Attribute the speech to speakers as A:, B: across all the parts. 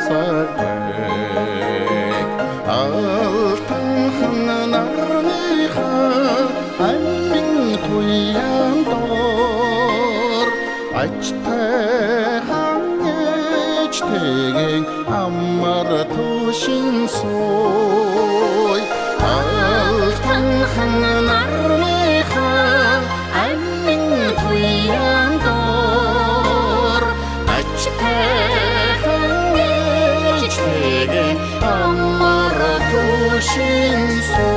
A: сагбэг алтан нарныхаа амин туян дор ачтай хангэж тэгэн амар тушин сой алтан нарныхаа амин туян дор ачтай хангэж тэгэн амар тушин сой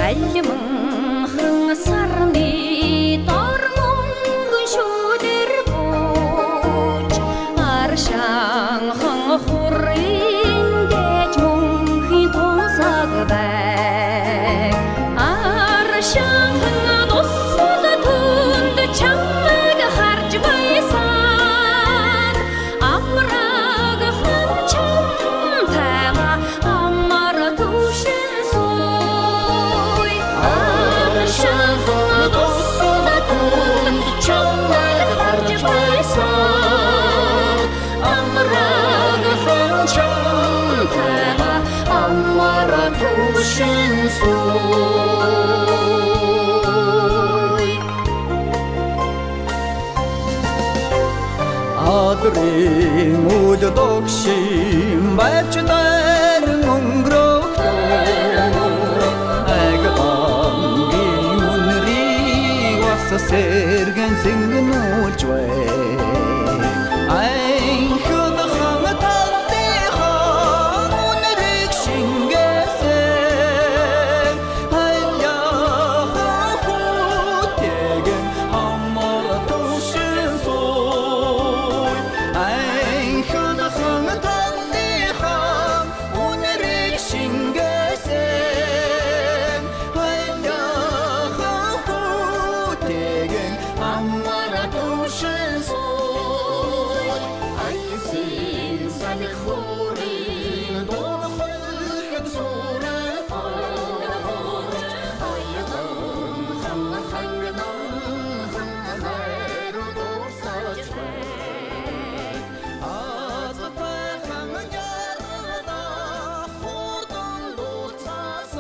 B: алимхан сарны дормонгон шүдэр бууж аршанхан хурын дэж мөнхийн тунсаг бай аршанхан дуссал түнд чамайг харж байсан амраг хан чамтайга амар тушин сой
A: аршанхан дуссал түнд чамайг харж байсан амраг хан чамтайга амар тушин сой
C: 아들이 모두 독심 발주달 뭉그럽고 애가 담긴 오늘이 와서 sergen singen 올주에 아잉 흐드흥 탈대하 오늘이 신개생 한야하 후대겐 아마라 도신 소이 아잉 흐드흥 탈대하 오늘이 신개생 한야하 후대겐 아마라 도신 소이 아이신 산호린 돌아holgen 소래파 아이던 한나한가는 한나로 돌사주에 아자타 한가야르다 호돈도 차서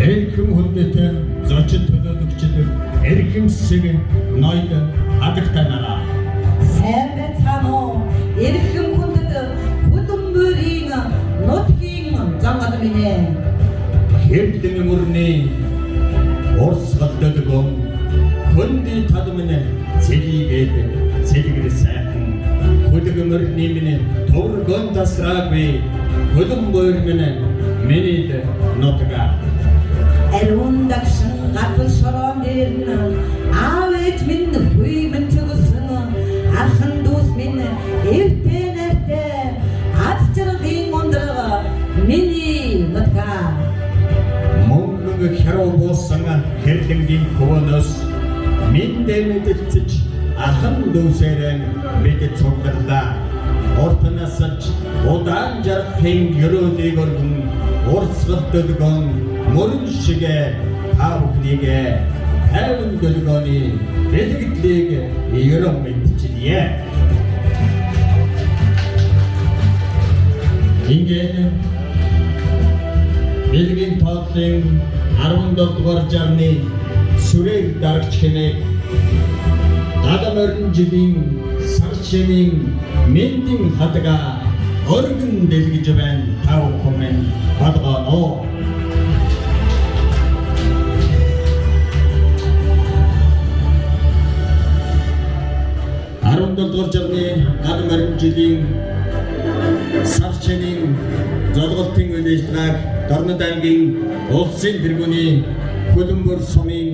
D: Эрхэм хүндэтэй зочин төлөөлөгчдөг эрхэм сэсэг ноёд хадагтанараа
E: сайн байцгаана уу? Эрхэм хүндэт хөдөлмөрийн нутгийн зангад минь
D: хэвлэн мөрний урсгалдаг хүндий талмын цэлигээд цэлгэр сайхан хөдөлмөрний минь төвөргөн тасраагүй хөдөлмөр минь миний нутга
E: ариун дагшин газар шорон дээр нь аав ээж минь хүй минь төгсөн ахын дүүс минь эвтэй нартай ацчрын ондрога миний нутга
D: мөнгө хэрүү буусан хэрлэнгийн хөвөнөөс миндэ мэдэлцэж ахын дүүсээрэн мэдэж цугларлаа ортоносч удаан жарахын ерөөдийг өргөн урсгалддгон мөрөн шигэ таавхнийгэ хайван дөлгөөний бэлгэдлийг ерөн мэдчихлээ. Ингээд бэлгийн тоотлын 17 дугаар жарны сүрээр дарагч хэмээх гадам орон жилийн сар шөнийн мэндийн хадга өргөн дэлгэж байна тав хүмүүс болгоно. 17 дугаар жарны гадам орон жилийн сар шөнийн золголтын үйлчлэг Дорнод аймгийн улсын тэргүүний хөлбөмбөр сумын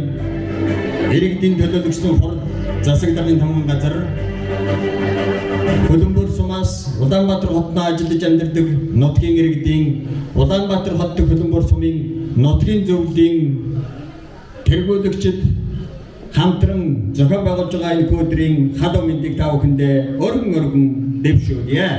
D: иргэдийн төлөөлөгчдийн хурал засаг даргын тамган газар Хөлбөмбөр сумаас Улаанбаатар хотноо ажиллаж амьдардаг нутгийн иргэдийн Улаанбаатар хот дэх Хөлбөмбөр сумын нутгийн зөвлөлийн тэргүүлэгчид хамтран зохион байгуулж байгаа энэ өдрийн халуун мэндийг та бүхэндээ өргөн дэвшүүлье.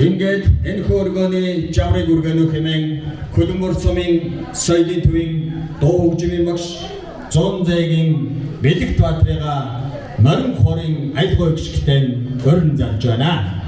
D: Ингээд энэ хөргөний жаврыг үргэнүү хэмээн Хөлбөмбөр сумын соёлын төвийн дуу хөгжмийн багш Зун зайгийн Бэлэгт Баатрыга Морин хорын айлгой гიშгтэн өрн зарж байна.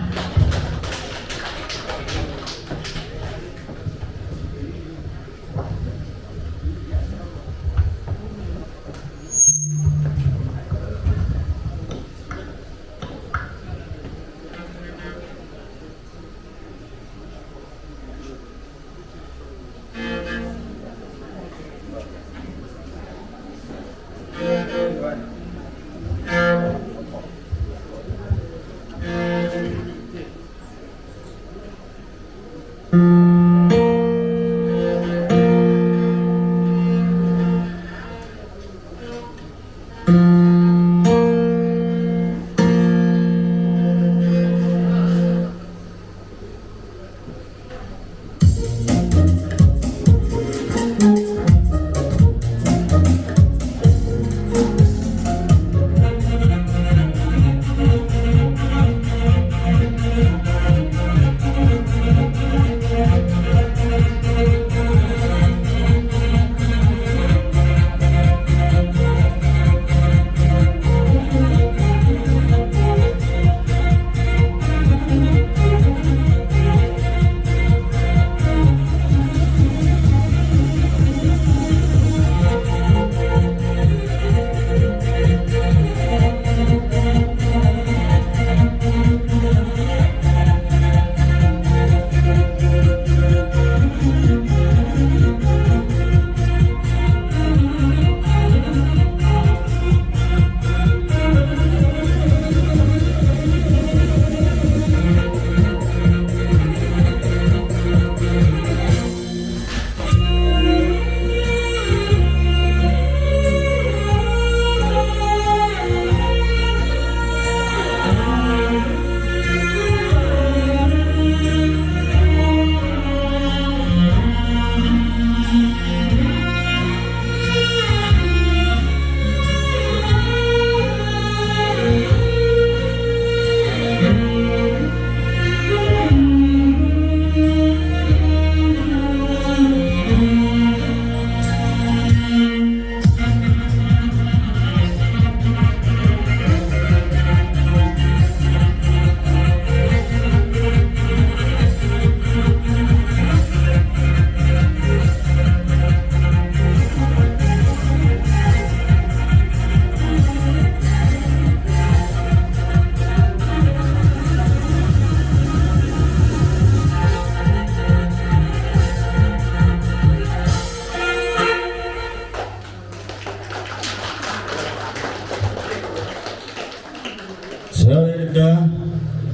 D: Сойрда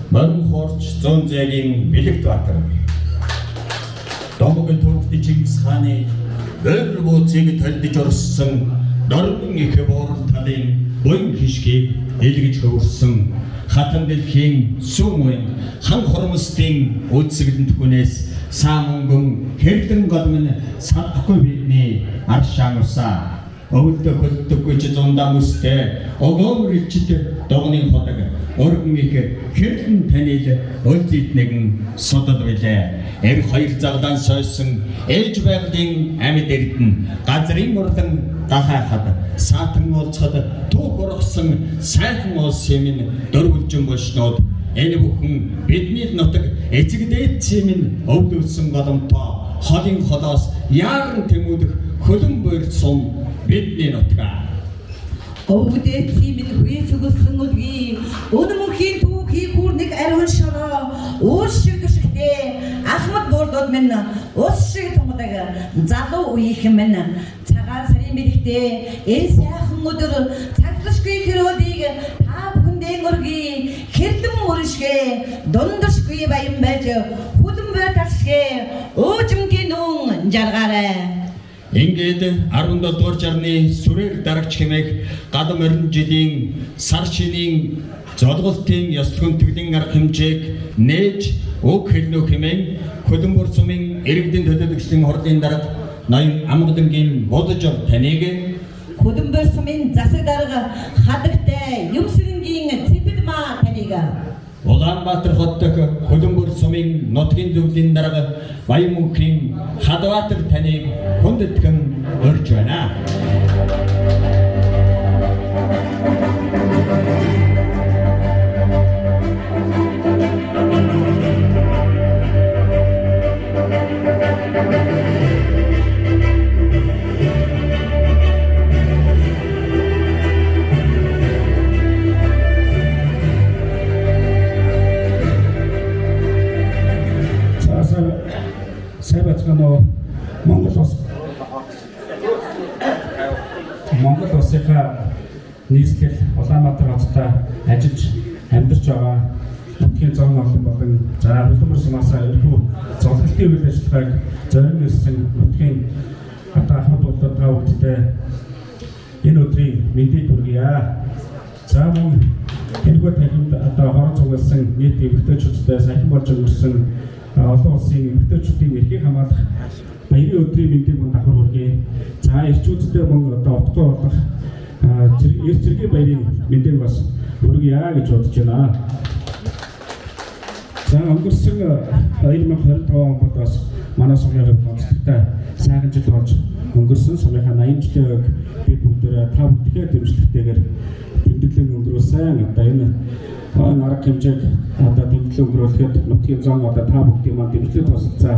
D: Морин хорч Зун зайгийн Бэлэгт Баатар. Домгон төвхөд Чингис хааны өөр бууцыг толдож орсон Норвегийн их буурал талын буян хишгийг элгэж хөвөрсөн хатан дэлхийн сүмэн хан хормостын үдсгэлэнт хүнээс саамөнгөн хэрлэн голмын садахгүй бидний аршаан усаа өвөлдө хөлдөггүй ч зундаа мөстэй огоомөр илчит догны ходог өргөн их хэрлэн танил өлзийт нэгэн содол билээ. Эр хоёр загдан сойсон ээж байгалийн амьд эрдэн газрын урлан гахахад саатан уулзахад түүх ургасан сайхан улс юмын дөрвөлжин болшнууд энэ бүхэн бидний нутаг эцэг дээдсийн минь өвлүүлсэн голомтоо холын холоос яаран тэмүүлэх Хөлбөмбөр сум бидний нутгаа.
E: Өвгдээцийн минь хүй зүгсэн үлгий өнөмөхийн түүхий хүрнэг ариун шороо уус шиг төшөлтэй ахмад буурдууд минь ус шиг томдаг залуу үеийнхэн минь цагаан сарын мэрэгтэй энэ сайхан өдөр цаглашгүй хэрүүдийг та бүхэндээ өргөе хэрлэн мөрөшгэ дундашгүй баян байж Хөлбөмбөр ташгэ уужимгийн нүн жаргаарай.
D: Ингээд 17 дугаар жарны сүрээр дарагч хэмээх гадам 20 жилийн сар шинийн золголтын ёслох хүндэтгэлийн арга хэмжээг нээж уг хэлнөө хэмээн Хөлбөмбөр сумын иргэдийн төлөөлөгчдийн хурлын дарга ноён Амгалангийн бодож ов таныг
E: Хөлбөмбөр сумын засаг дарга хадагтай Юмсрингийн Цэпэдма таныг
D: Улаанбаатар хот дахь Хөлбөмбөр сумын нутгийн зөвлөлийн дарга Баянмөнхийн Хадбаатар таныг хүндэтгэн урьж байна.
F: Сайн бацгаана Монгол улсынхаа нийслэл Улаанбаатар хотод ажиллаж амьдарч байгаа нутгийн зам олон болон Хөлбөмбөр сумаас ерөнхий золголтын үйл ажиллагааг зориулсан ирсэн нутгийн ахмад болоод та бүхэндээ энэ өдрийн мэндийг хүргье. За мөн энэхүү тахимд хорон цугласан нийт эмэгтэйчүүдтэй сахин болж өнгөрсөн олон улсын эмэгтэйчүүдийн эрхийг хамгаалах баярын өдрийн мэндийг мөн давхар хүргэе. За эрчүүдтэй мөн утгагүй болох эрх зэргийн баярын мэндийг бас хүргье гэж бодож байна. За өнгөрсөн 2025 онд бас манай сумын хувьд онцлогтой сайхан жил болж өнгөрсөн. Сумынхаа 80 жилийн би бүгдээрээ та бүхэндээ дэмжлэгтэйгээр тэмдэглэн өнгөрүүлсэн. Одоо энэ арга хэмжээг тэмдэглэн өнгөрүүлэхэд нутгийн зам та бүхдийн маань дэмжлэг тусалцаа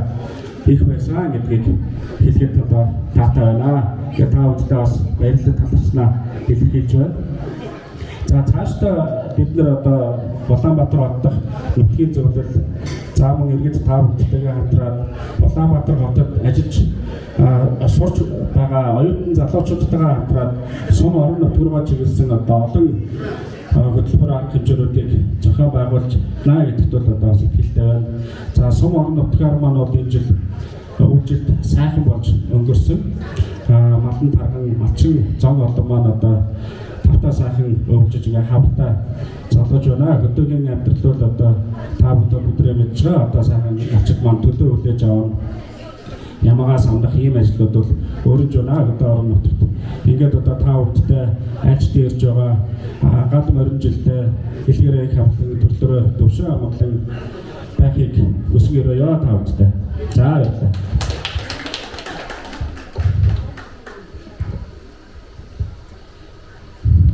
F: их байсан гэдгийг хэлэхэд таатай байна. Тэгээд та бүхэндээ бас баярлалаа талархснаа илэрхийлж байна. За цаашдаа бид нэр Улаанбаатар хот дахь нутгийн зөвлөл заамын иргэд та бүхэндээ хамтраад Улаанбаатар хотод ажиллаж сурч байгаа оюутан залуучуудтайгаа хамтраад сум орон нутгаар чиглэсэн олон хөтөлбөр арга хэмжээнүүдийг зохион байгуулж наа гэдэгт бол сэтгэлтэй байна. За сум орон нутгаар маань бол энэ жил өвжилт сайхан болж өнгөрсөн. Малан тархан малчин зон олон маань тавтаа сайхан өвжиж ингээ хавтаа золгож байна. Хөдөөгийн амьдрал бол та бүдэрээ мэдж байгаа. Сайхан ачид маань төлөө хүлээж авна. Ямагаа самдах ийм ажлууд бол өөрөж байна. Орон нутагт ингээд та бүдтэй альж дээрж байгаа гал 20 жилдээ хэлгэрээ их хавтан төрлөөрөө төвшин амгалан байхыг хүсгээрээ та бүдтэй. За баярлалаа.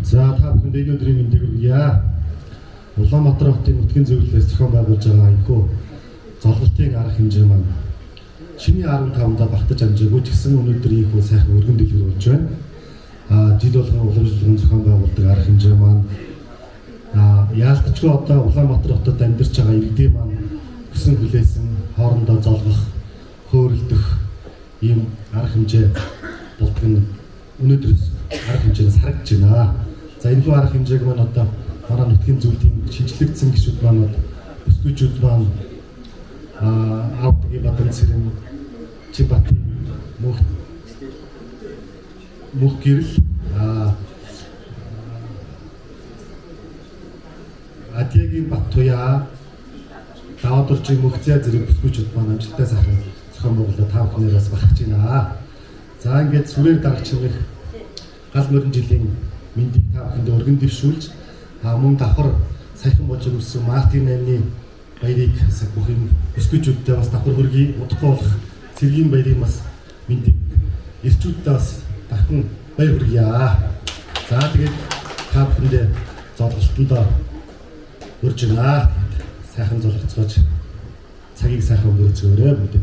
G: За та бүхэнд энэ өдрийн мэндийг хүргье. Улаанбаатар хотын нутгийн зөвлөлөөс зохион байгуулж байгаа энэхүү золголтын арга хэмжээ маань шиний 15-нд багтаж амжаагүй ч гэсэн өнөөдөр ийхүү сайхан өргөн дэлгэрүүлж байна. Жил болгон уламжлалын зохион байгуулдаг арга хэмжээ маань яалтчгүй Улаанбаатар хотод амьдарч байгаа иргэдийн маань хүсэн хүлээсэн хоорондоо золгох, хөөрөлдөх ийм арга хэмжээ болдог нь өнөөдөр арга хэмжээс харагдж байна. За энэ арга хэмжээг маань манай нутгийн зөвлөлийн шинжлэгдсэн гишүүд маань бүсгүйчүүд маань авдаг бадан цэрэн Чибат мөх гэрэл Атягийн Баттуяа Даадуржийн мөхцөө зэрэг бүсгүйчүүд маань амжилттай сайхан зохион байгуулалт та бүхнээс багтж байна. За ингээд сүрээр дарагч хэмээх гал 20 жилийн мэндийг та бүхэнд өргөн дэвшүүлж мөн давхар сайхан болж өнгөрсөн Мартин аймны баярыг бүх юм бүсгүйчүүдтэй бас давхар хүргэе. Удахгүй болох цэргийн баярын бас мэндийг эрчүүдтэй бас дахин баяр хүргье. За тэгээд та бүхэндээ золголтондоо урьж байна. Сайхан золгоцгож цагийг сайхан өнгөрөөцгөөрэй бүгд.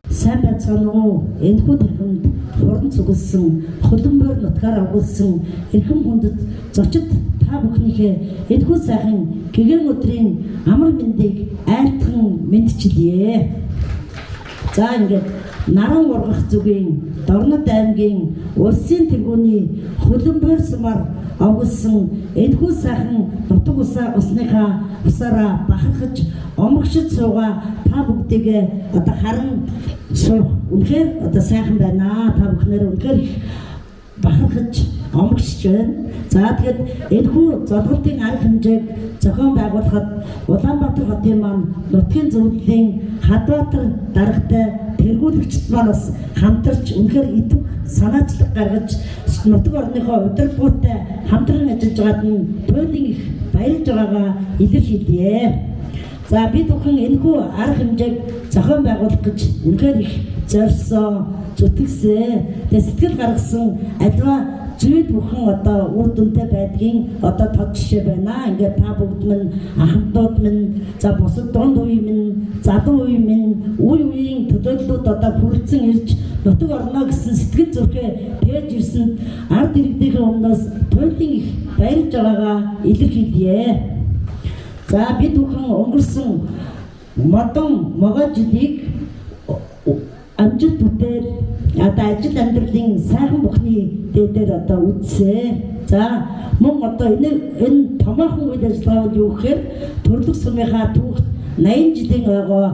E: Сайн байцгаана уу? Энэхүү тахимд хорон цугласан Хөлбөмбөр нутгаар агуулсан эрхэм хүндэт зочид та бүхнийхээ энэхүү сайхан гэгээн өдрийн амар мэндийг айлтхан мэдчилье. За ингээд Наран ургах зүгийн Дорнод аймгийн улсын тэргүүний Хөлбөмбөр сумаар огсон энэхүү сайхан нутаг усныхаа усаараа бахархаж омгшид суугаа та бүгдийг одоо харан суух үнэхээр одоо сайхан байна. Та бүхнээр үнэхээр их бахархаж омгшиж байна. За тэгэд энэхүү золготын арга хэмжээг зохион байгуулахад Улаанбаатар хотын маань нутгийн зөвлөлийн Хадбаатар даргатай тэргүүлэгчд маань бас хамтарч үнэхээр идэвх санаачлаг гаргаж нутаг орныхоо удирдлагуудтай хамтран ажиллаж байгаад нь туйлын их баярлж байгаагаа илэрхийлье. За бид бүхэн энэхүү арга хэмжээг зохион байгуулах гэж үнэхээр их зорьсон, зүтгэсэн, сэтгэл гаргасан аливаа зүйл бүхэн одоо үр дүнтэй байдгийн одоо тод жишээ байна. Ингээд та бүгд минь ахмадууд минь за бусад дунд үе минь залуу үе минь үе үеийн төлөөллүүд одоо хүрэлцэн ирж нутаг орно гэсэн сэтгэл зүрхээ тээж ирсэн ард иргэдийн өмнөөс туйлын их баярлж байгаагаа илэрхийлье. За бид бүхэн өнгөрсөн модон могой жилийг амжилт бүтээл одоо ажил амьдралын сайхан бүхний дээдээр одоо үзсэн. За мөн одоо энэ томоохон үйл ажиллагаа нь юу гэхээр төрлөх сумынхаа түүхт 80 жилийн ойгоо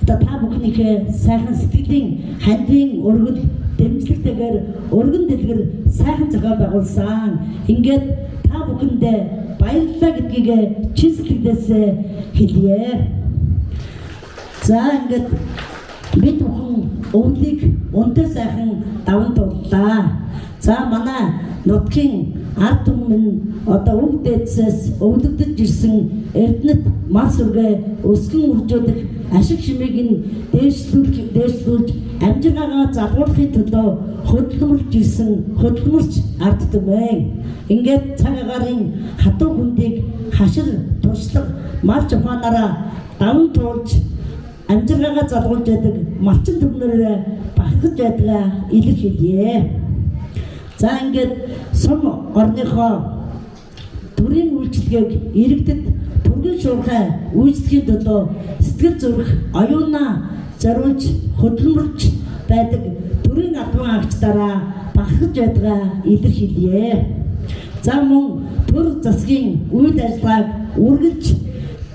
E: одоо та бүхнийхээ сайхан сэтгэлийн хандын өргөл дэмжлэгтэйгээр өргөн дэлгэр сайхан зохион байгуулсан. Ингээд та бүхэндээ баярлалаа гэдгийг чин сэтгэлээс хэлье. За ингээд бид бүхэн өвлийг өндөр сайхан даван тууллаа. За манай нутгийн ард түмэн одоо өв дээдсээс өвлөгдөж ирсэн эрдэнэт мас үргээ өсгөн үржүүлэх ашиг шимийг нь дээшлүүлж амжиргаагаа залгуулахын төлөө хөдөлмөрч ирсэн хөдөлмөрч ард түмэн. Ингээд цаг агаарын хатуу хүндийг хашир туршлага мал ухаанаараа даван туулж амжиргаагаа залгуулж байдаг малчин төмнөрөө бахархаж байдгаа илэрхийлье. За ингээд сум орныхоо төрийн үйлчлэгийг иргэдэд түргэн шуурхай үйлчлэхийн төлөө сэтгэл зүрх оюунаа зориулж хөдөлмөрч байдаг төрийн албан агчдаараа бахархаж байдгаа илэрхийлье. За мөн төр засгийн үйл ажиллагааг үргэлж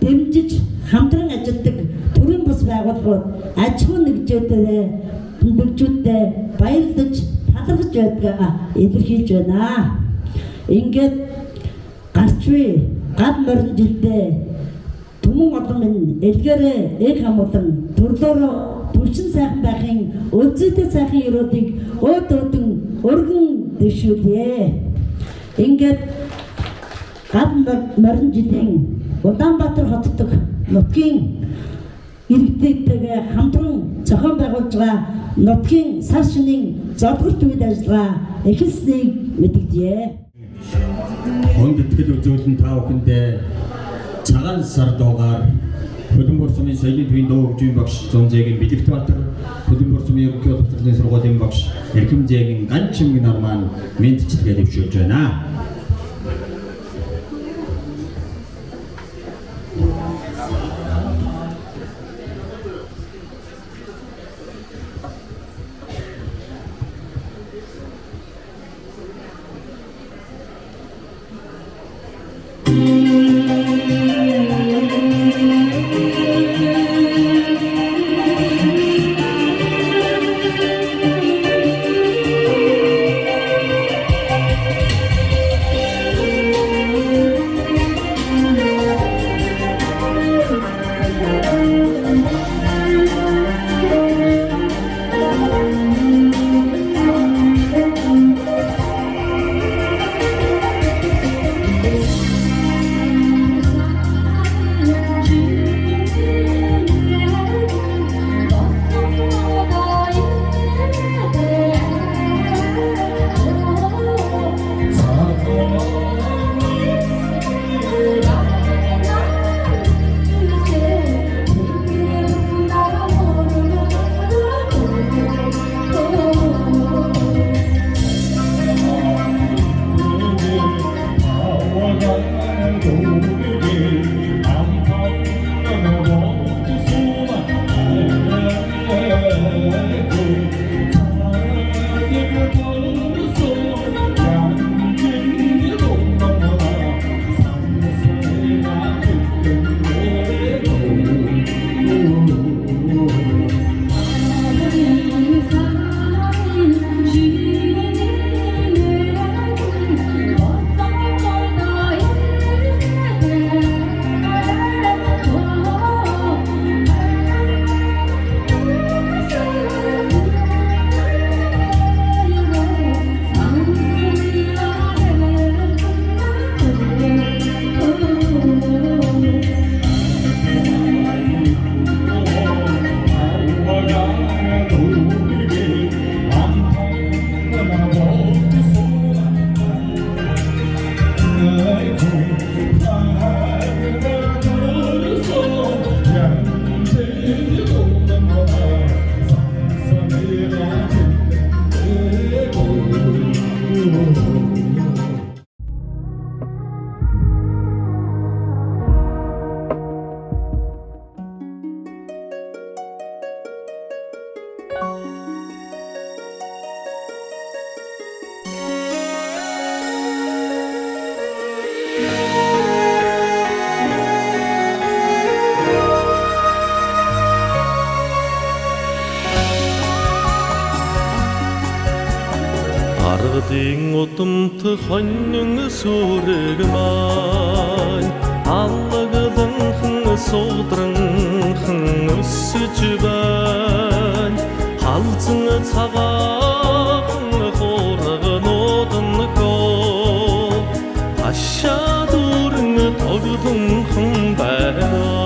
E: дэмжиж хамтран ажилладаг төрийн бус байгууллагууд аж ахуй нэгжүүдтэй баярлаж талархаж байдгаа илэрхийлж байна. Ингээд гарч буй гал морин жилдээ түмэн олон минь элгээрээ эг хамуулан төрлөөрөө түлшин сайхан байхын үзэтэй сайхан өрөөдийг өөдөөдөн өргөн дэвшүүлье. Ингээд гал морин жилийн Улаанбаатар хот дахь нутгийн иргэдтэйгээ хамтран зохион байгуулж байгаа нутгийн сар шинийн зодголт үйл ажиллагаа эхэлснийг мэдгдээ.
D: Хонд итгэл үзүүлэн та бүхэндээ цагаан сар дуугаар Хөлбөмбөр сумын соёлын төвийн дуу хөгжмийн багш Зунзээгийн Бэлэгтбаатар, Хөлбөмбөр сумын ерөнхий боловсролын сургуулийн багш Эрхэмзээгийн Ганчимгийн нар маань мэдчилгээ дэвшүүлж байна.
H: Ардын удамт хонин сүрэг маань аллагланхан суудран өсөж байна халзан цагаахан хооргонод нөө ашаа дүрэн тогдонхан байна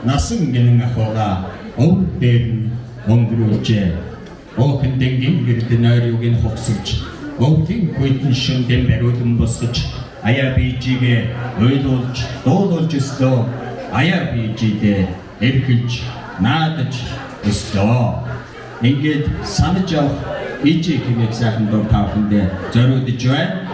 D: Nасан ginin ahoga ovden ongruche oken dengin girdenariugen hoksugch ovdin koytun shinden berudun bosgich ayabijige öylolch doololch isto ayabijide erkilch naadach isto ингээд санаж явах ижи хэмээх сайхан дур тавхандээ зориулж байна.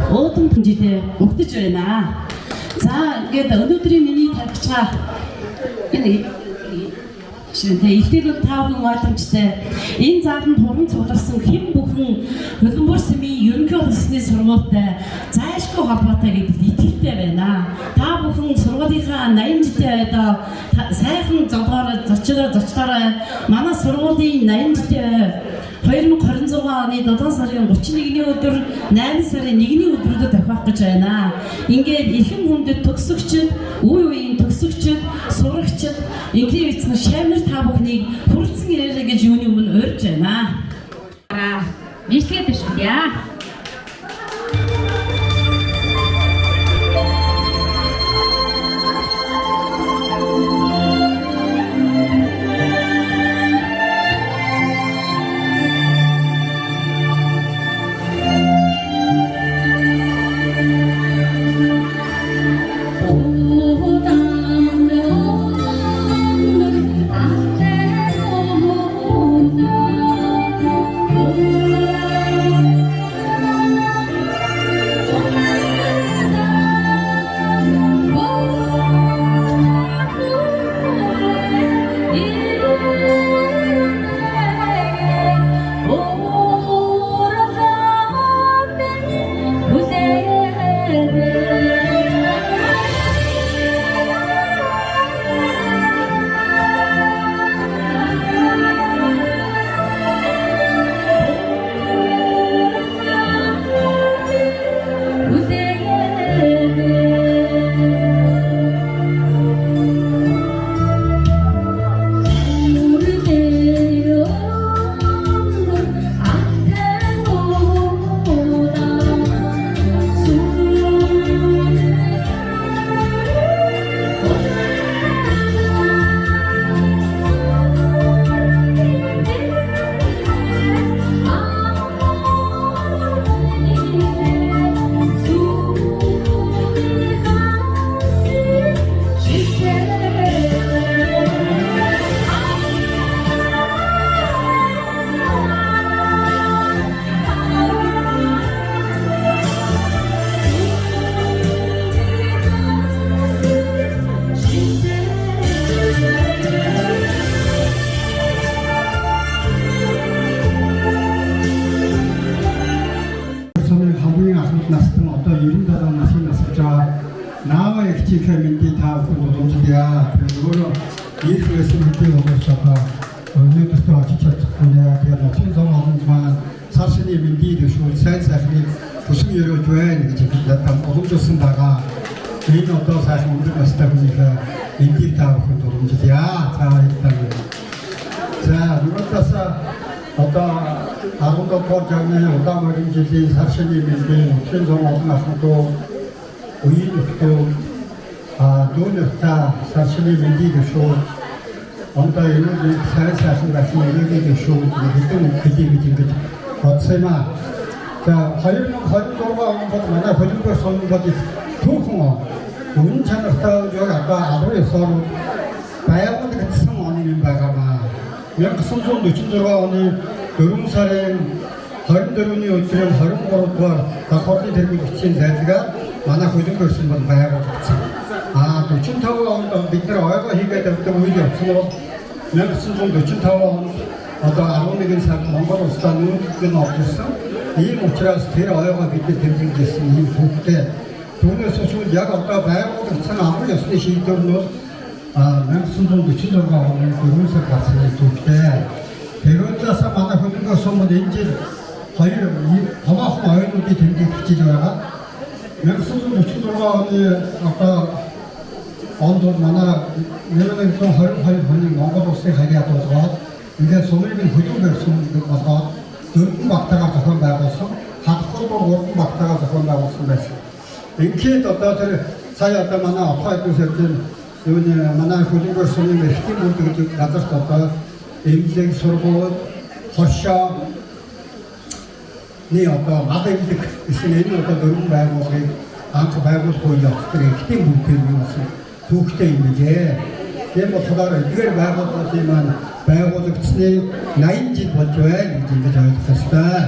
I: Өөдөн пүнжидээ өгдөж байна. За ингээд өнөөдрийн миний тархичгаа энэ шинэ илтгэл тааван маламжтай энэ зааван туран цугларсан хэн бүхэн хөлбөмбөр сүмийн ерөнхий боловсны сургуультай зайлшгүй холбоотой гэдэгт итгэлтэй байна. Та бүхэн сургуулийнхаа 80 жилийн ойдоо сайхан зогоороо зочлоо манай сургуулийн 80 жилийн 2026 оны 7 сарын 31-ний өдөр 8 сарын 1-ний өдрөдөө тохиох гэж байна. Ингээд эрхэм хүндэт төгсөгчд, үе үеийн төгсөгчд, сурагчд ингийн эцэг шамнар та бүхнийг хүрэлцэн ирээрэй гэж юуны өмнө урьж байна. Нийтлэг дэвшүүлье.
J: ингээд сумын хөдөлгөөн барьсан болгоод дөрвөн багтаагаар зохион байгуулсан хадгалт уран багтаага зохион байгуулсан байсан. Ингээд одоо тэр сая одоо манай Авхайдын сэрдэн юуны манай хөлбөр сүмийн эрхтэн бүлэг гэж газарт одоо эмнэлэг сургууль хошоо ний одоо мад эмнэлэг гэсэн энэ одоо дөрвөн байгууллагыг анх байгуулах үйл явцад эрхтэн бүлгээр юусэн түүхтэй юм гээ. Тийм болохоор эдгээр байгууллагын маань байгуулагдсны 80 жил болж байна гэж ингэж ойлгох ёстой.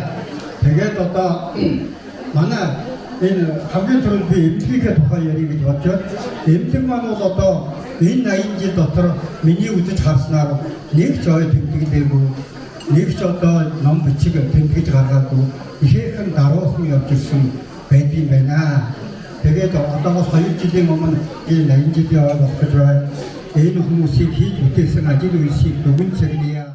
J: Тэгээд одоо манай энэ хамгийн түрүүнд би эмнэлгийн тухай ярих гэж бодоод эмнэлэг маань бол одоо энэ 80 жил дотор миний үзэж харснаар нэг ч ой тэмдэглээгүй, нэг ч одоо ном бичиг тэмдэглэж гаргаагүй ихээхэн даруухан явж ирсэн байдгийн байна. Тэгээд одоогоос 2 жилийн өмнө энэ 80 жилийн ой болох гэж байна. Энэ хүмүүсийг хийж бүтээсэн ажил үйлсийг дүгэн цэгнийя.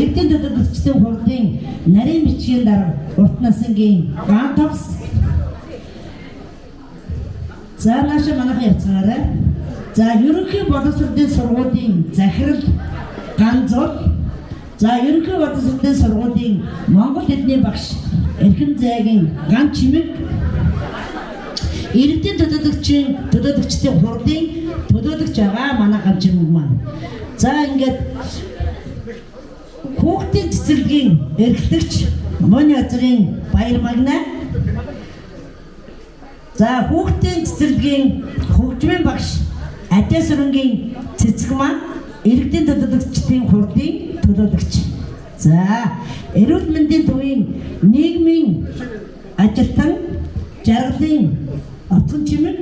E: Эрдэнэ төдөлгчдийн хурлын нарийн бичгийн дарга урт насангийн ган тогс. За нааша манайхан явцгаарай. За ерөнхий боловсролын сургуулийн захирал ган зул. За ерөнхий боловсролын сургуулийн Монгол хэлний багш Эрхэм зайгийн ган чимэг. Эрдэнэ төдөлгчдийн хурлын төдөлгч байгаа манай ган чимэг маань. За ингээд хүүхдийн цэцэрлэгийн эрхлэгч Мони Азрын баяр магна. За хүүхдийн цэцэрлэгийн хөгжмийн багш Атясрынгийн цэцэг маань Эрдэнэ төдөлгчдийн хурлын төлөөлөгч. За эрүүл мэндийн төвийн нийгмийн ажилтан жаргалын отгон чимэг.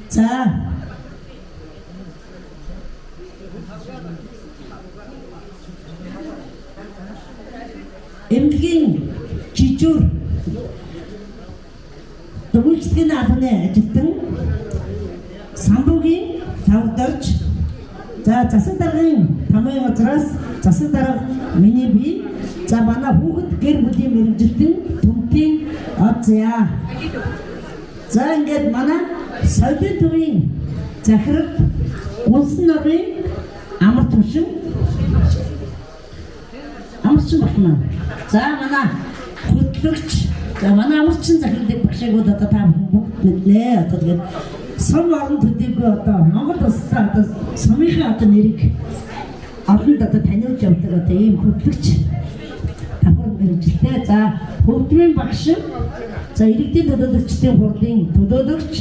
E: За эмнэлгийн жижүүр төвлөлтийн албаны ажилтан самбуугийн савдарч. За засаг даргын тамгын газраас засаг дарга миний бие. За манай хүүхэд гэр бүлийн мэргэжилтэн төмтийн оця. За ингээд манай соёлын төвийн захирал Улсын нурын амар түвшин амарчин багнаа. За манай хөтлөгч За манай амарчин захирал багшааг одоо та бүгд мэднэ. Одоо тэгээд сум орон төдийгүй одоо Монгол улстай одоо сумынхаа одоо нэрийг олонд одоо таниулж явдаг одоо ийм хөтлөгч давхар мэрэгчлээ. За хөгжмийн багш, за иргэдийн төлөөлөгчдийн хурлын төлөөлөгч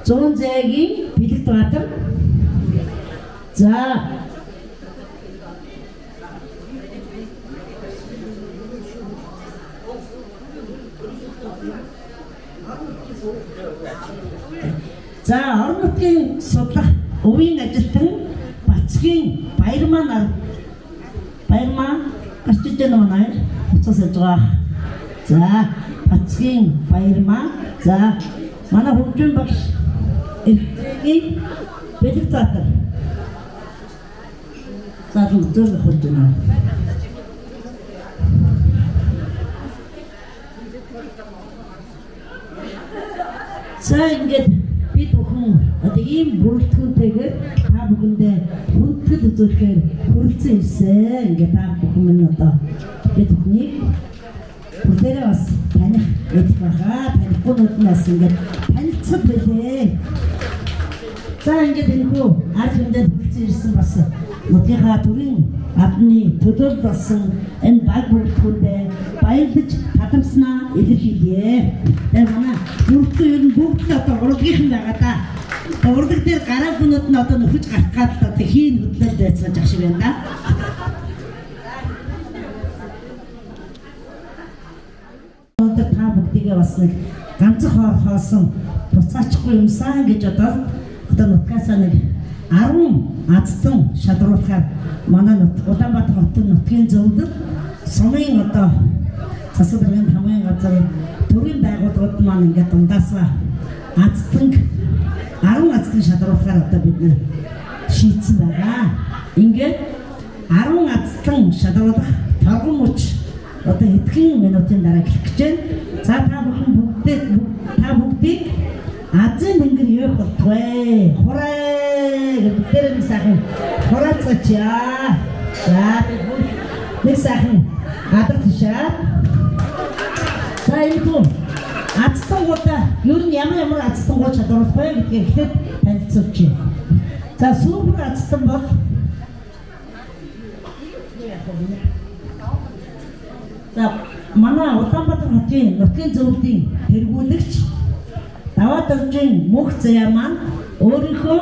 E: 100 зайгийн Бэлэгбаатар. За орон нутгийн судлах өвийн ажилтан Бацгийн Баярмаа гарч иж байна манай уцаас явж байгаа. За Бацгийн Баярмаа. За манай хөгжмийн багш Эвтрэгийн Бэлэгбаатар. За зөв хурж байна. За ингээд бид бүхэн одоо ийм бүрэлдэхүүнтэйгээр та бүхэндээ хүндэтгэл үзүүлэхээр хүрэлцэн ирсэн. Ингээд та бүхэн минь одоо бид бүхнийг бүгдээрээ бас таних гэж байгаа. Танихгүйнүүд нь бас ингээд танилцсан байлээ. За ингээд энэхүү ард хүндэд хүрэлцэн ирсэн бас нутгийнхаа төрийн гадны төлөөлөл болсон энэ баг бүрэлдэхүүндээ баярлаж хадамснаа илэрхийлье. Тэгээд манай бүрэлдэхүүн ер нь бүгд л одоо урлагийнхан байгаа да. Урлаг дээр гараа хүнүүд нь одоо нөхөж гарах гад одоо хийн хөдлөлт байцгааж ах шиг байна да. Одоо та бүгдийгээ бас нэг ганцхан хоосон буцаачгүй юмсан гэж одоо нутгаасаа нэг 10 азтан шалруулахаар манай Улаанбаатар хотын нутгийн зөвлөл сумын одоо засаг даргын хамгийн газрын төрийн байгууллагууд маань ингээд дундаасаа 10 азтан шалруулахаар одоо бид нэр шийдсэн байгаа. Ингээд 10 азтан шалруулах торгон мөч одоо хэдхэн минутын дараа эхлэх гэж байна. За та бүхэн бүгдийг Азийн тэнгэр юу болтгой? Хураа гэдэг нэг сайхан хураацгаачаа. За нэг сайхан гадар тишаа. За энэ азтангуудаа ер нь ямар азтангууд чадварлах вэ гэдгийг ихэд танилцуулж байна. За супер азтан бол за манай Улаанбаатар хотын нутгийн зөвлөлийн хэрэгүүлэгч Даваа Давжин Мөнх Заяа маань өөрийнхөө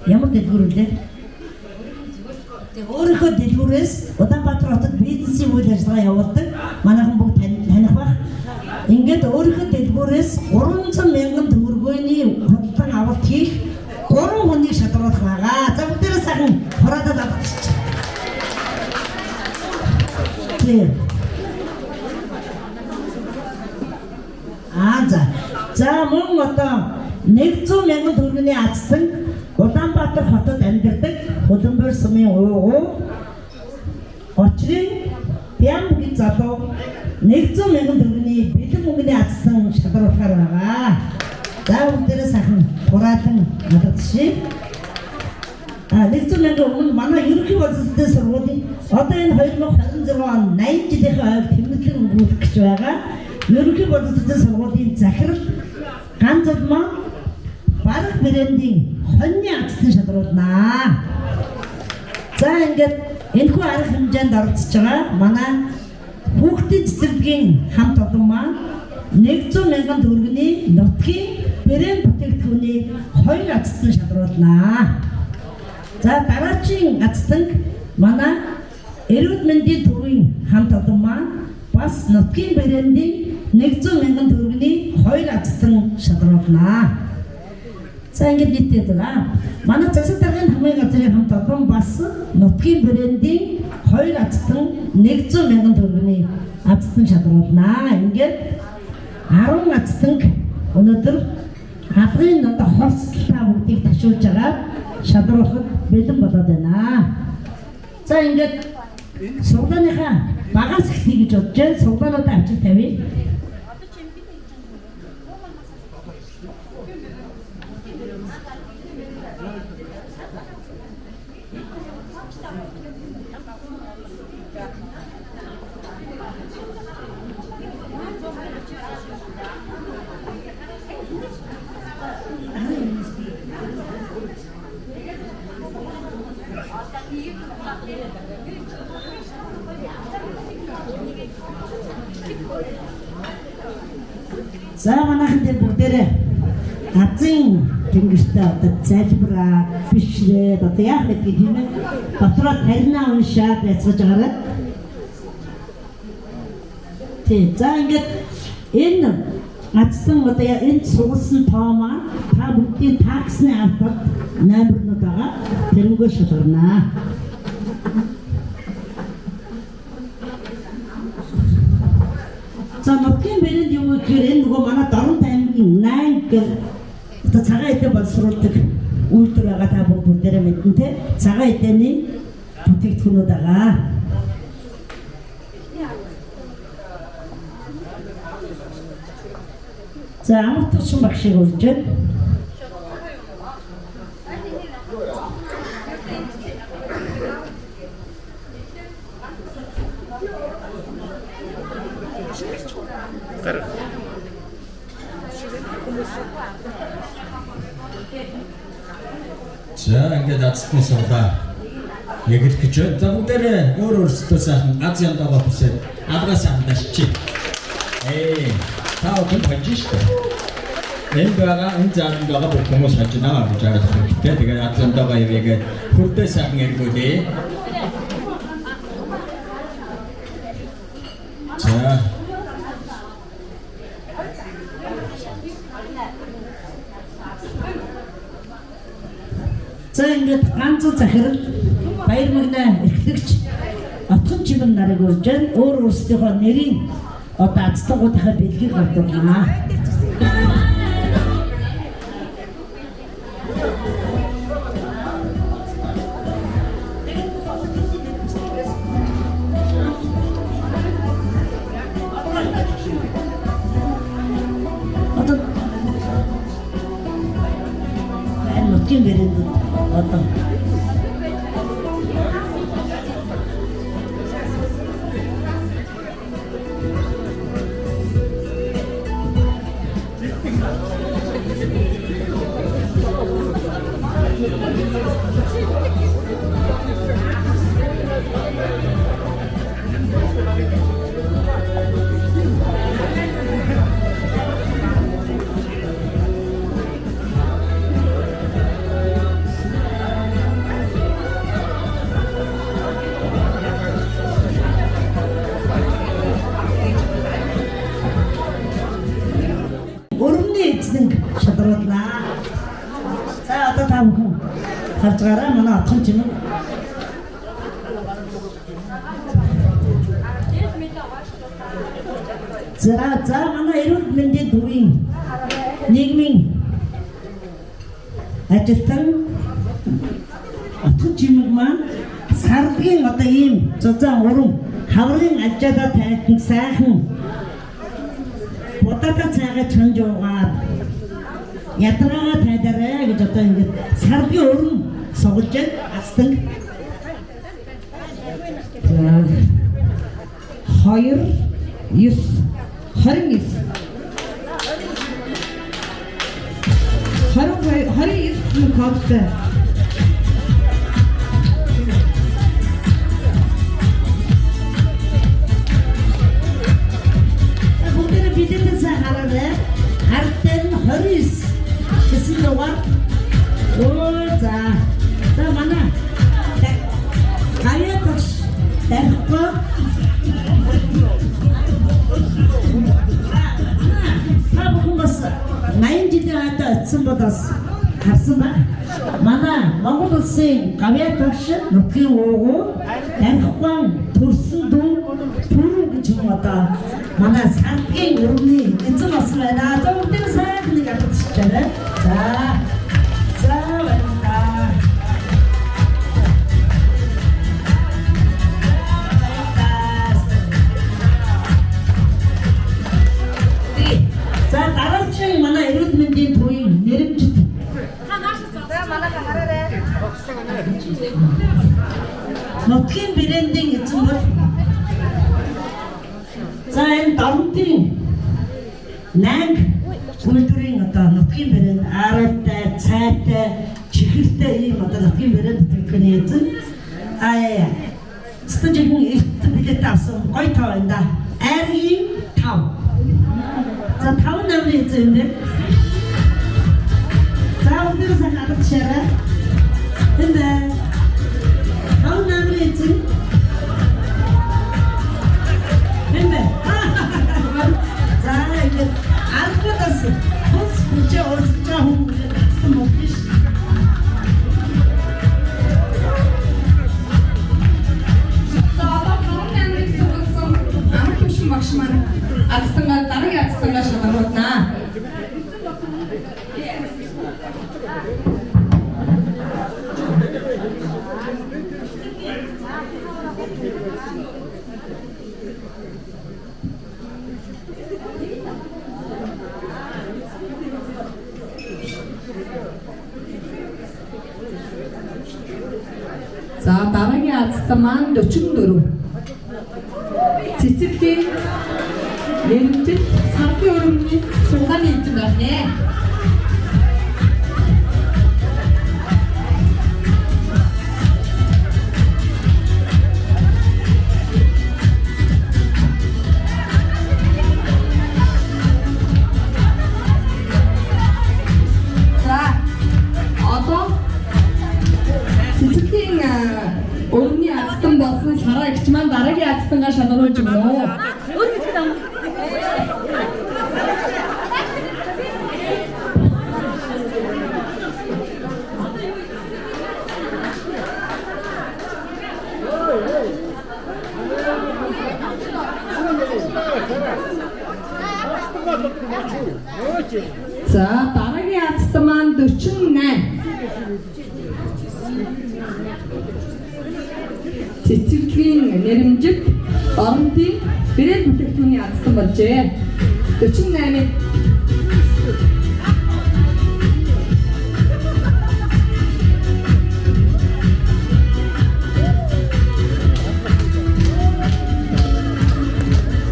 E: ямар дэлгүүр үлээ? Өөрийнхөө дэлгүүрээс Улаанбаатар хотод бизнесийн үйл ажиллагаа явуулдаг. Манайхан бүгд таних баг. Ингээд өөрийнхөө дэлгүүрээс 300,000 төгрөгөөний худалдан авалт хийх 3 хүнийг шалруулах байгаа. За бүгдээрээ сайхан хураадаад авчихчих. За мөн одоо 100,000 төгрөгийн азтан Улаанбаатар хотод амьдардаг Хөлбөмбөр сумын уугуу очрын Бямбгийн залуу 100,000 төгрөгийн бэлэн мөнгөний азтан шалруулахаар байгаа. За бүгдээрээ сайхан хураадан авчихъя. 100,000 өмнө манай ерөнхий боловсролын сургуулийн одоо энэ 2026 он 80 жилийнхээ ойг тэмдэглэн өнгөрүүлэх гэж байгаа. Ерөнхий боловсролын сургуулийн захирал ганц улмаа барах брэндийн хоньны азтан шалруулнаа. За ингээд энэхүү арга хэмжээнд оролцож байгаа манай хүүхдийн цэцэрлэгийн хамт олон маань 100,000 төгрөгийн нутгийн брэнд бүтээгдэхүүний 2 азтан шалруулнаа. За дараагийн азтан манай эрүүл мэндийн төвийн хамт олон маань бас нутгийн брэндийн 100,000 төгрөгийн 2 азтан шалруулнаа. За ингээд нийтдээ байгаа. Манай засаг даргын хамгийн газрын хамт олон бас нутгийн брэндийн 2 азтан 100,000 төгрөгийн азтан шалруулнаа. Ингээд 10 азтан өнөөдөр хадгын одоо хостел та бүгдийг ташуулж байгаа шалруулахад бэлэн болоод байна. За ингээд суглааныхаа багаас эхлэе гэж бодож байна. Суглаануудаа авчиг тавья. За манайхан дээр бүгдээрээ азын тэнгэртээ одоо залбираад бишрээд одоо яах гэдгийг хэмээн дотроо таринаа уншаад яцгаж байгаарай. Тэг. За ингээд энэ азсан одоо энэ сугалсан тоо маань та бүгдийн таксны авторд номернууд байгаа. Тэрнгөө шалгарнаа. За нутгийн брэнд юу гэхээр энэ нөгөө манай Дорнод аймгийн 8 гэх одоо цагаан эдээ боловсруулдаг үйлдвэр байгаа та бүгдээрээ мэднэ те. Цагаан эдээний бүтээгдэхүүнүүд байгаа. За амар туршин багшийг урьж байна.
D: За ингээд азтны суулаа яг л гэж байна. За бүгдээрээ өөрсдөө сайхан аз яндагаа хүсээд авгаас амдашчих. Таа хүн бачиштэй. Энэ байгаа энэ заан байгаа бүх хүмүүс хаж байгаа гэж байгаа юм. Тэгээд аз яндагаа яг хүрдээ сайхан яригуулээ. За
E: За ингээд ганц захирал баяр мэгнэ эрхлэгч отхон чимэг нарыг урьж байна. Өөр өөрсдийнхөө нэрийн одоо азтангуудынхаа бэлгийг авдуулнаа. Одоо нутгийн брэнд одоо шалруулнаа. За одоо та бүхэн харж гараа манай отхон чимэг. За манай эрүүл мэндийн төвийн нийгмийн ажилтан отхон чимэг маань сарлагын одоо ийм зузаан урам хаврын ажаалаа тайлбар сайхан бодата цайгаа чанж угаад ятраа тайдараа гэж одоо ингэ сарлагын урам сугалж ацдаг. 29 кодтай. Бүгдээ бидэнд сахараа хартен 29 гэсэн лугаар. За манай гаяаташ тархаа Хабхумас 80 жилийн хатаа очсон бодос харсан ба. Манай Монгол улсын гавьяа багш нутгийн уугуу тархгаан төрсөн дүү түрүү гэж юм одоо манай саргийн өрөвний эзэн бас байна. За бүгдээ сайхан нэг атгах чараа. За байна. За дараагийн манай эрүүл мэндийн төвийн нэрэмжит. Нутгийн брэндийн эзэн бол за энэ Дорнодын 8 үйлдвэрийн одоо нутгийн брэнд аралтай, цайтай, чихэртэй ийм одоо нутгийн брэнд бүтээгдэхүүний эзэн. Стажигэн эрт билет авсан гоё тоо энэ да. Айргийн 5.
I: За 5 намын эзэн юм бэ? За өнөөдөр сайн хадгалчихаарай. Энд 5 намын эзэн. Энд за ингэ албадас бус хүчээ орж байгаа хүмүүс мөкиш. За одоо 5 намын эзэн амар түшин багш маань ацтангаа дараагийн ацтангаа шалгаруулнаа. За дараагийн ацтан маань 44. Цэцэрлэгийн нэрмжит сарын өрөмний сургааны эзэн байна. За одоо цэцэрлэгийн өрөмний ацтан болсон сараа гिच маань дараагийн ацтангаа шалгаруулж өгнө. За дараагийн ацтан маань 48. Цэцэрлэгийн нэрмжит орнотын бэрэл бүтээгдэхүүний ацтан болжээ. 48.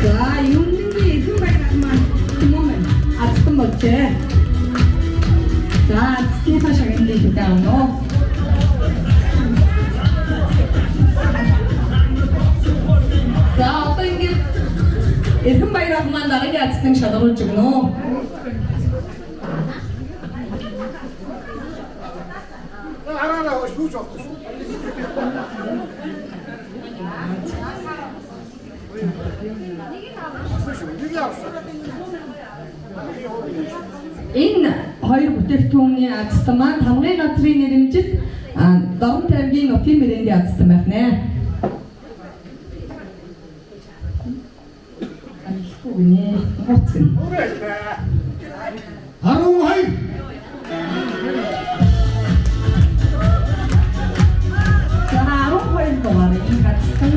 I: За юуны эзэн байгаад маань хүмүүс ацтан болжээ. За ацтны шагналыг хөтөлнө. За одоо ингэж эрхэм баяраар маань дараагийн ацтан шалгаруулж өгнө.
C: Араараа шүүж авах.
B: Энэ хоёр бүтээгдэхүүний ацтан маань тамгын газрын нэрмжит Дорн тайвгийн нутгийн мөрөндийн ацтан байна. Гүнэ гоцгэн.
G: 12.
B: За 12 дугаар энэ ацтан.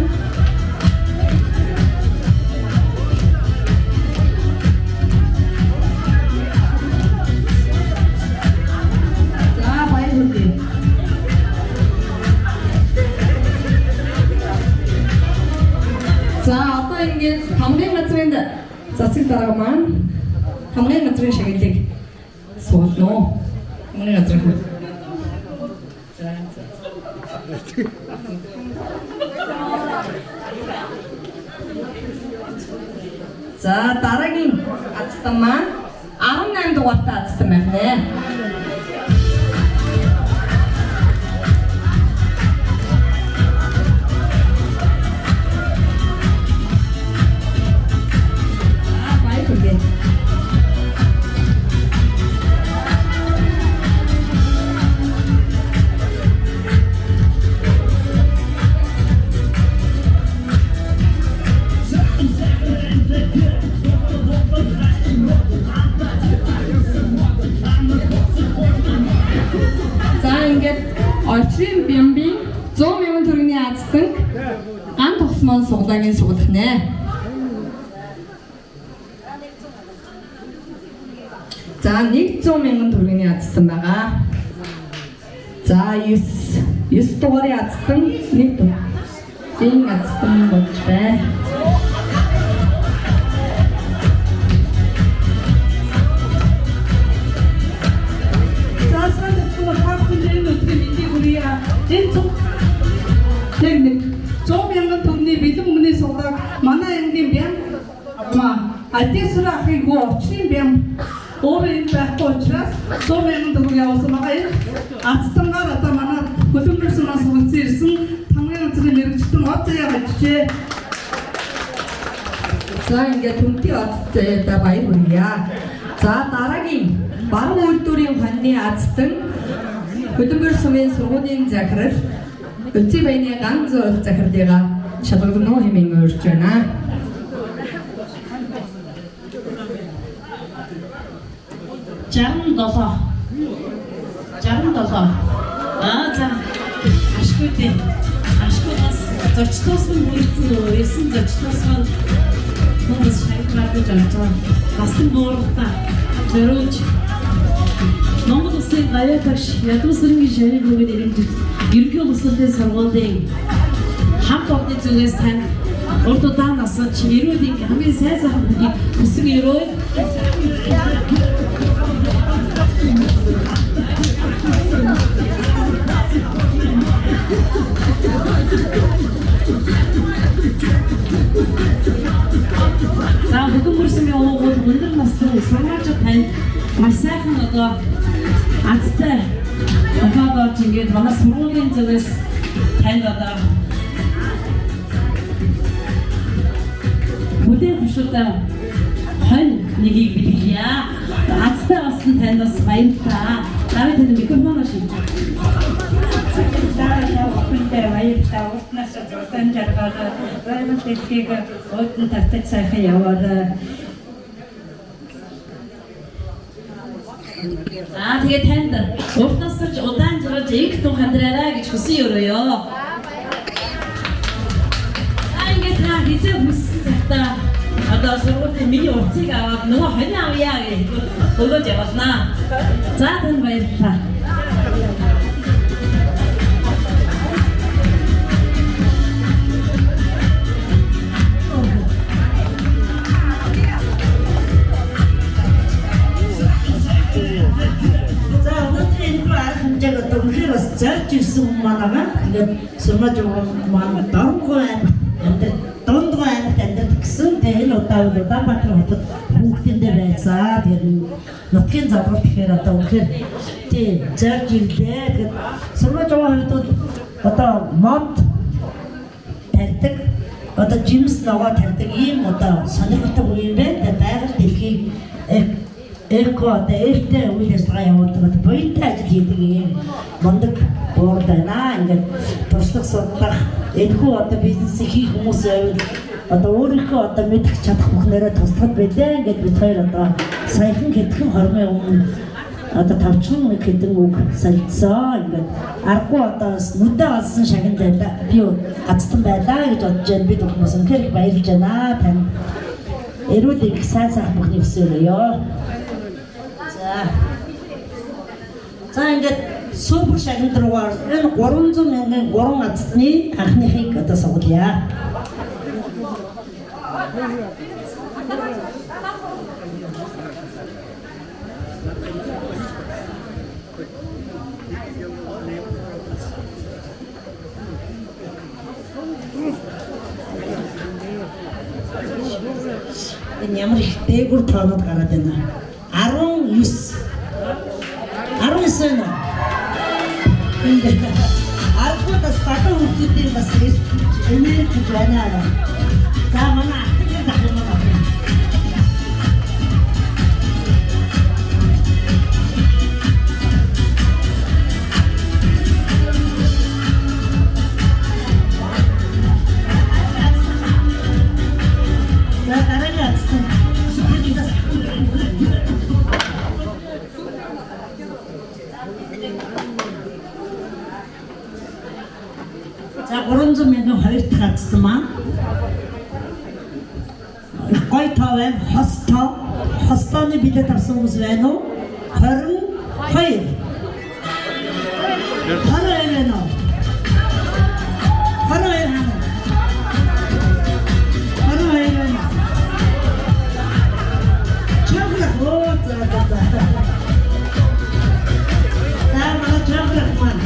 B: За баяр хүргэе. За одоо ингэж тамгын газрын засаг дарга маань тамгын газрын шагналыг суулно. Тамгын газрын. За дараагийн ацтан маань 18 дугаартай ацтан байна. Орчин бямбийн 100 мянган төгрөгийн ацтан ган тогсмон суглагын суглах нэ. За 100 мянган төгрөгийн ацтан байгаа. За 9 дугаарийн ацтан 1 дугаар. Энэ ацтан болж байна.
I: Нэг 100 мянган төгрөгийн бэлэн өмнөний суглааг манай ангийн бян
B: Альтесүр ахыг очрын бям өөрөө байхгүй учраас 100,000 төгрөг явуулсан байгаа. Ацтангаар одоо манай хөдөлмөрсөнөөс хүнсэн ирсэн хамгийн өнцгийн мэрэгчлэн од заяа бичжээ. За ингээд түнти одтой баяр хүргье. За дараагийн баруун үйлдвэрийн хоньны азтан хөдөлмөр сумын сургуулийн захирал Өлзий баяны ганц зөөл захирлыгаа шалгагнуу хэмээн урьж байна.
I: За ашгүйгаас зочдоос нь ирсэн зочдоос нь хүмүүс шагнаад гэж байна. Бастан бууралтаа зөрөөж Монгол Улсын гавьяа багш ядуусрын шарийг өгөөд ирэмжих ерөнхий улсын сургуулийн хамт олонны зүгээс тань урд удаан насч эрүүдийн хамгийн сайн бүхийг хүсэн өрөө За хөдөлмөрсөн явуулгууд өндөр насны сургуульчид тань маш сайхан одоо азтай одоо ингээд манай сургуулийн зүгээс танд одоо бүдээ хөшөөтэй хонь нэгийг бэлгэлье. Азтай болсон танд бас баярлалаа. Дараагийн танд микрофоноо шилжиж.
E: Хүнтэй баярлалаа. Уртнаас зурсан жаргал раймон техник өдөн татдаг сайхан яваарай.
I: Тэгээ танд уртнаас удаан жаргаж их тун хандраарай гэж хүсэн өрөөё. Ингээд та хизээ хүссэн цагтаа одоо сургуулийн миний урцыг аваад нөгөө хонь авъя гэж өгөөж явуулнаа. За танд баярлалаа.
E: Зарж ирсэн манайгаа тэгээд сурмаж маань донгой аймагт амьдардаг гэсэн тэгээд Улаанбаатар хотод хүүхдэндээ байцаа тэгээд нутгийн загвар тэгэхээр одоо үнэхээр тий зарж ирлээ тэгээд сурмаж хувьд одоо мод тарьдаг одоо жимс ногоо тарьдаг ийм одоо сонирхолтой үе байна. Тэгээд байгаль дэлхийг эко одоо эртээ үйл ажиллагаа явуулдаг буянтай ажил хийдэг юм мундаг буур байна. Ингээд туршлага судлах энэхүү одоо бизнес хийх хүмүүс байвал одоо өөрийнхөө одоо мэдэх чадах бүхнээрээ туслахад байлаа. Ингээд бид хоёр одоо саяхан хэдхэн хормын өмнө одоо тавчхан нэг хэдэн үг солилцоо. Ингээд аргагүй одоо нүдэ олсон шагнал байлаа. Би гацтан байлаа гэж бодож байна. Бид хүмүүс үнэхээр их баярлж байна. Тань эрүүл их сайн бүхний өсөөрөө. За ингээд супер шагнал руугаар энэ 300,000 3 азтны анхныхыг одоо сонгоё. Энэ ямар их дээгүр тоонод гараад байна. 19 нэ. Аргууд бас гадаа хүмүүсийн бас энерги байна. За манай ахтын дахин байна. За дараагийн ацсан. За 300,000 хоёр дахь азсан маань гой тоо байна, хостооны билет авсан хүмүүс байна уу? 22 байна уу? 22 байна. Чамрах оо за. За манай чамрах маань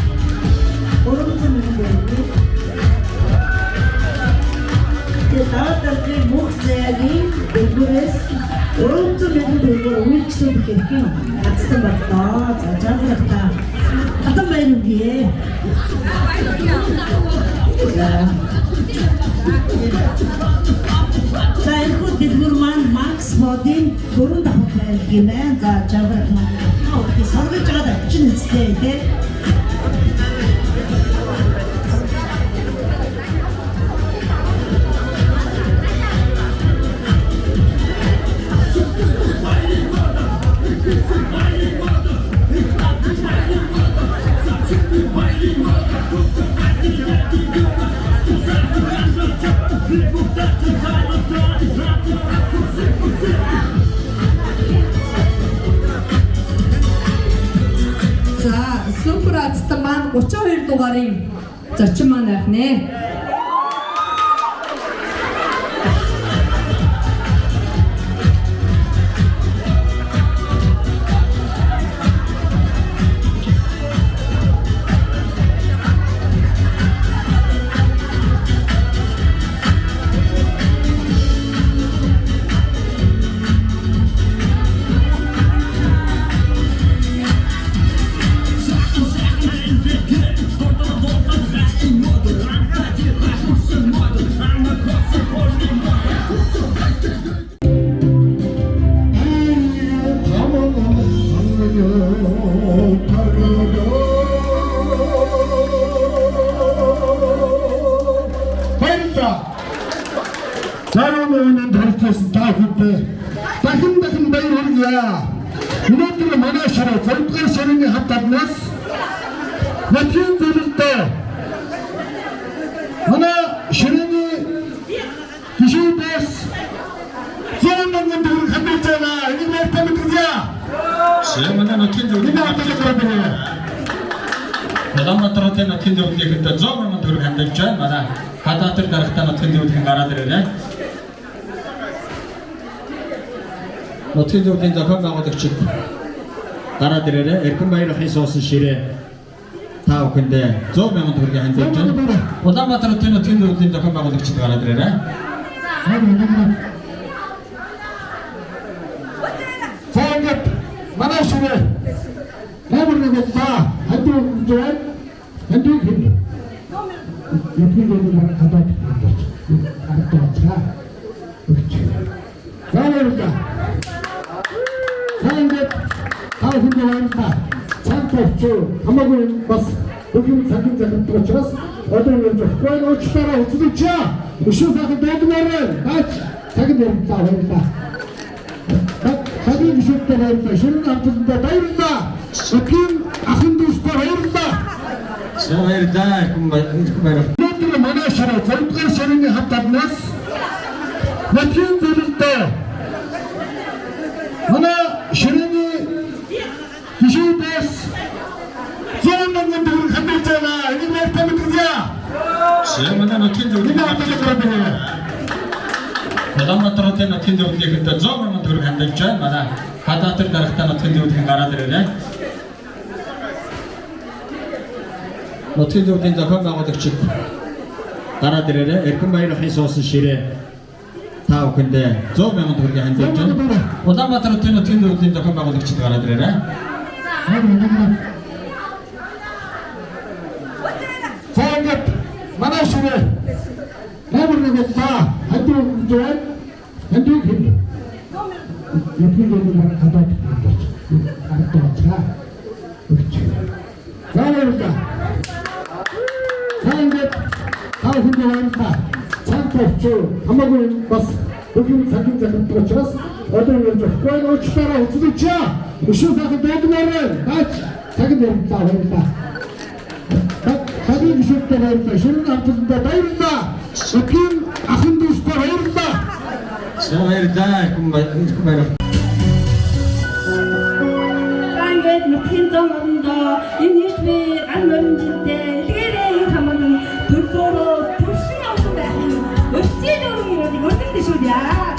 E: 300,000 байна. Dapat terjadi mukjizat di Inggris. 잘들었다. 어떤 말인지. За энэ дэдгүр маань Макс Бодин дөрөв дахь хэлгийнэ. За жаргал маань соргож байгаа чинь үстэй тий.
B: За супер ацтан маань 32 дугаарын зочин маань байх нэ.
G: 자로는 덜쳐서 다 그때 дахин баярлалаа. Өнөөдөр манай шараа зургаар ширээний хатаднаас Матин зөвлөлтөө манай ширээний гишүүдээс 100 мянган төгрөг хандаж байна. Энийг мэдээ мэдгийа.
D: Манай нутгийн зөвлөлт Улаанбаатарын нутгийн зөвлөлтөд 100 мянган төгрөг хандаж байна. Манай Хадаатар дарагтай нутгийн зөвлөлийн гараад ирээрэй. Нутгийн зөвлөлийн зохион байгуулагчид гараад ирээрэй. Эрхэнбаяр ахын суусан ширээ та бүхэндээ 100 мянган төгрөгийн хандаж байна. Улаанбаатарын нутгийн зөвлөлийн зохион байгуулагчид гараад ирээрэй.
G: За ингээд манай ширээ номер 1 ба хадуу жоо хандуу хин. Нутгийн зөвлөлийн хадаад аргачлаа. 자라니까 사람들 다 hundalarında santraççı hamagın bas bugün sakın tutacağız ödül verecek böyle uçlara uçtukça ışın sakın doğduların kaç sakın verin daha verin bak sakın düşükte verin şunun altında verin bakın akın düşte verin
D: Severda kumbayar.
G: Notunu mana şara çocuklar seninle hatlarınız Matın zorunda Mana şirini gişүүдээс 100 мянган төгрөг хандаж байна. Энийг мэдээ мэдгийа.
D: Манай нутгийн зөвлөлт Улаанбаатарын нутгийн зөвлөлд 100 мянган төгрөг хандаж байна. Манай Хадаатар дарагтай нутгийн зөвлөлийн гараад ирээрэй. Нутгийн зөвлөлийн зохион байгуулагчид гараад ирээрэй. Эрхэнбаяр ахын суусан ширээ та бүхэндээ 100 мянган төгрөгийн хандаж байна. Улаанбаатарын нутгийн зөвлөлийн зохион байгуулагчид гараад ирээрэй.
G: За ингээд манай ширээ номер 1 ба хадуу жоо хандуу хин. Нутгийн зөвлөлийн хадаад аргачлаа. 자라니까 사람들 다 hundalarında santraççı hamagın bas bugün sakın tutacağız ödül verecek böyle uçlara uçtukça ışın sakın doğduların kaç sakın verin daha verin bak sakın düşükte verin şunun altında verin bakın akın düşte verin
D: Severda kumbayar.
I: Ингээд нутгийн зам орондоо энэ нийтмээр ан баримжтай илгээрээ хамаадан төрөөрөө төршин явсан байх юм. Өчигдөр өргөн шүү дээ.